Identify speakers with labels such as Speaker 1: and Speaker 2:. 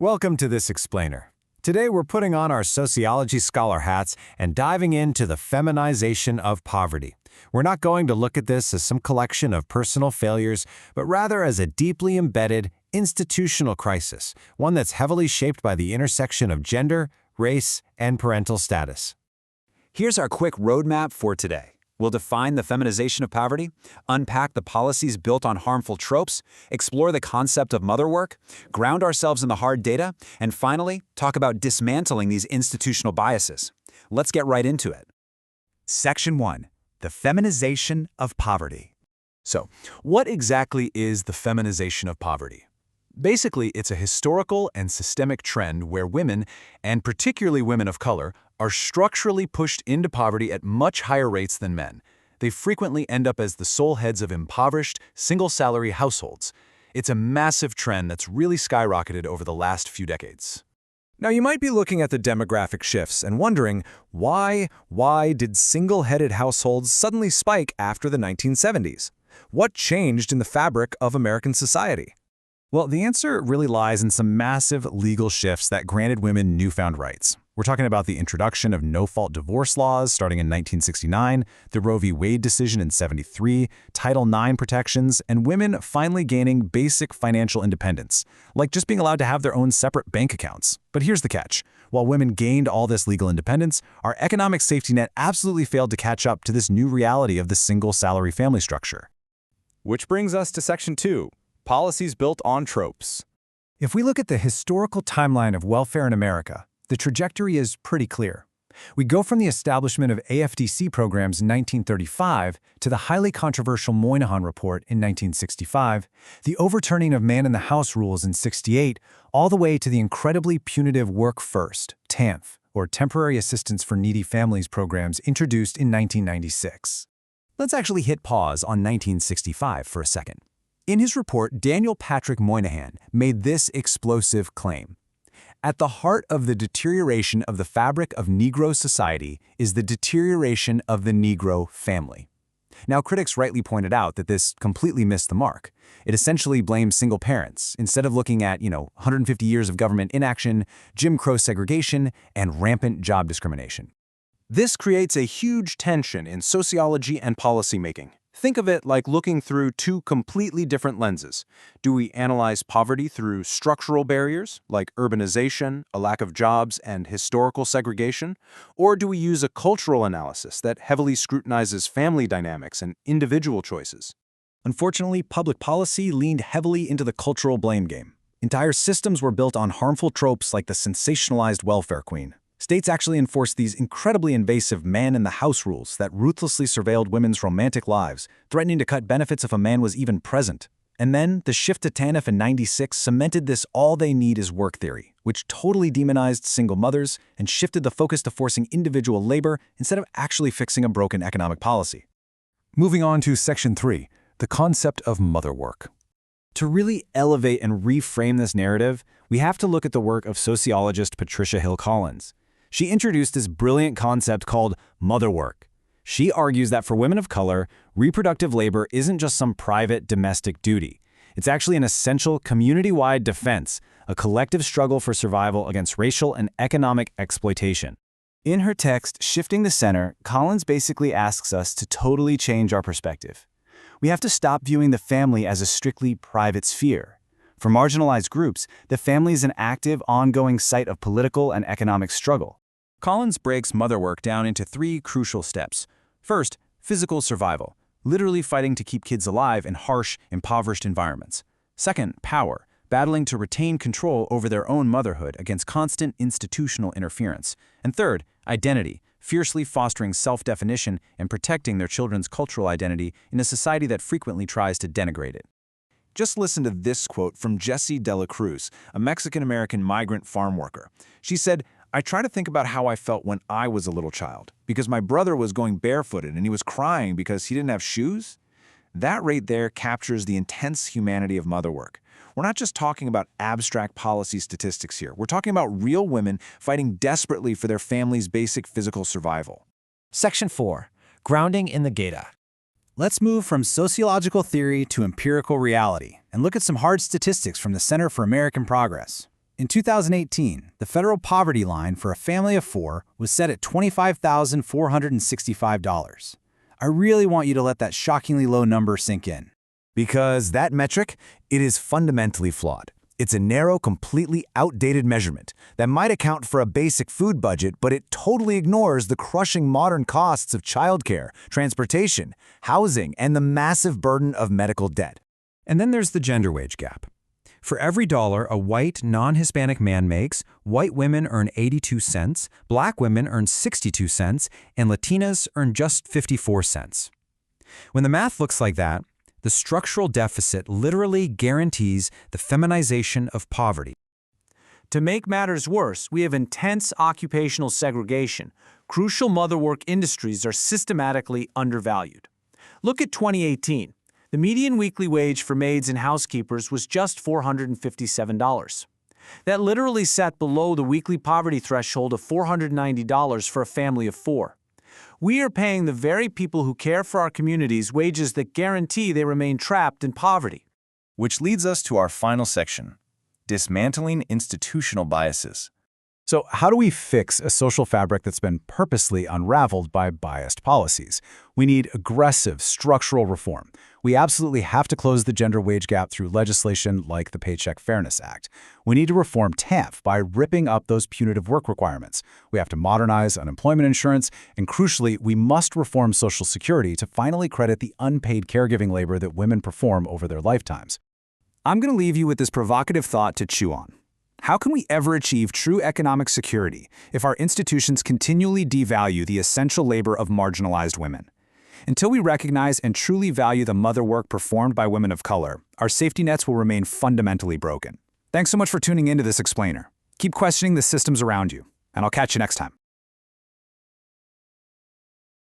Speaker 1: Welcome to this explainer. Today we're putting on our sociology scholar hats and diving into the feminization of poverty. We're not going to look at this as some collection of personal failures, but rather as a deeply embedded institutional crisis, one that's heavily shaped by the intersection of gender, race, and parental status.
Speaker 2: Here's our quick roadmap for today. We'll define the feminization of poverty, unpack the policies built on harmful tropes, explore the concept of motherwork, ground ourselves in the hard data, and finally, talk about dismantling these institutional biases. Let's get right into it. Section 1. The feminization of poverty.
Speaker 3: So, what exactly is the feminization of poverty? Basically, it's a historical and systemic trend where women, and particularly women of color, are structurally pushed into poverty at much higher rates than men. They frequently end up as the sole heads of impoverished, single-salary households. It's a massive trend that's really skyrocketed over the last few decades. Now, you might be looking at the demographic shifts and wondering, why did single-headed households suddenly spike after the 1970s? What changed in the fabric of American society? Well, the answer really lies in some massive legal shifts that granted women newfound rights. We're talking about the introduction of no-fault divorce laws starting in 1969, the Roe v. Wade decision in '73, Title IX protections, and women finally gaining basic financial independence, like just being allowed to have their own separate bank accounts. But here's the catch. While women gained all this legal independence, our economic safety net absolutely failed to catch up to this new reality of the single-salary family structure.
Speaker 4: Which brings us to Section 2. Policies built on tropes.
Speaker 1: If we look at the historical timeline of welfare in America, the trajectory is pretty clear. We go from the establishment of AFDC programs in 1935 to the highly controversial Moynihan Report in 1965, the overturning of man-in-the-house rules in '68, all the way to the incredibly punitive Work First, TANF, or Temporary Assistance for Needy Families programs introduced in 1996.
Speaker 2: Let's actually hit pause on 1965 for a second. In his report, Daniel Patrick Moynihan made this explosive claim. At the heart of the deterioration of the fabric of Negro society is the deterioration of the Negro family. Now, critics rightly pointed out that this completely missed the mark. It essentially blames single parents, instead of looking at, 150 years of government inaction, Jim Crow segregation, and rampant job discrimination.
Speaker 4: This creates a huge tension in sociology and policymaking. Think of it like looking through two completely different lenses. Do we analyze poverty through structural barriers, like urbanization, a lack of jobs, and historical segregation? Or do we use a cultural analysis that heavily scrutinizes family dynamics and individual choices?
Speaker 3: Unfortunately, public policy leaned heavily into the cultural blame game. Entire systems were built on harmful tropes like the sensationalized welfare queen. States actually enforced these incredibly invasive man-in-the-house rules that ruthlessly surveilled women's romantic lives, threatening to cut benefits if a man was even present. And then, the shift to TANF in '96 cemented this all-they-need-is-work theory, which totally demonized single mothers and shifted the focus to forcing individual labor instead of actually fixing a broken economic policy. Moving on to Section 3, the concept of motherwork.
Speaker 2: To really elevate and reframe this narrative, we have to look at the work of sociologist Patricia Hill Collins. She introduced this brilliant concept called motherwork. She argues that for women of color, reproductive labor isn't just some private domestic duty. It's actually an essential community-wide defense, a collective struggle for survival against racial and economic exploitation. In her text, Shifting the Center, Collins basically asks us to totally change our perspective. We have to stop viewing the family as a strictly private sphere. For marginalized groups, the family is an active, ongoing site of political and economic struggle. Collins breaks motherwork down into three crucial steps. First, physical survival, literally fighting to keep kids alive in harsh, impoverished environments. Second, power, battling to retain control over their own motherhood against constant institutional interference. And third, identity, fiercely fostering self-definition and protecting their children's cultural identity in a society that frequently tries to denigrate it. Just listen to this quote from Jessie de la Cruz, a Mexican-American migrant farm worker. She said, "I try to think about how I felt when I was a little child, because my brother was going barefooted and he was crying because he didn't have shoes." That right there captures the intense humanity of motherwork. We're not just talking about abstract policy statistics here. We're talking about real women fighting desperately for their family's basic physical survival.
Speaker 1: Section 4. Grounding in the data.
Speaker 2: Let's move from sociological theory to empirical reality and look at some hard statistics from the Center for American Progress.
Speaker 1: In 2018, the federal poverty line for a family of 4 was set at $25,465. I really want you to let that shockingly low number sink in.
Speaker 2: Because that metric, it is fundamentally flawed. It's a narrow, completely outdated measurement that might account for a basic food budget, but it totally ignores the crushing modern costs of childcare, transportation, housing, and the massive burden of medical debt.
Speaker 1: And then there's the gender wage gap. For every dollar a white, non-Hispanic man makes, white women earn 82 cents, black women earn 62 cents, and Latinas earn just 54 cents. When the math looks like that, the structural deficit literally guarantees the feminization of poverty.
Speaker 3: To make matters worse, we have intense occupational segregation. Crucial motherwork industries are systematically undervalued. Look at 2018. The median weekly wage for maids and housekeepers was just $457. That literally sat below the weekly poverty threshold of $490 for a family of 4. We are paying the very people who care for our communities wages that guarantee they remain trapped in poverty.
Speaker 5: Which leads us to our final section, dismantling institutional biases.
Speaker 1: So how do we fix a social fabric that's been purposely unraveled by biased policies? We need aggressive structural reform. We absolutely have to close the gender wage gap through legislation like the Paycheck Fairness Act. We need to reform TANF by ripping up those punitive work requirements. We have to modernize unemployment insurance, and crucially, we must reform Social Security to finally credit the unpaid caregiving labor that women perform over their lifetimes.
Speaker 2: I'm going to leave you with this provocative thought to chew on. How can we ever achieve true economic security if our institutions continually devalue the essential labor of marginalized women? Until we recognize and truly value the mother work performed by women of color, our safety nets will remain fundamentally broken. Thanks so much for tuning into this explainer. Keep questioning the systems around you, and I'll catch you next time.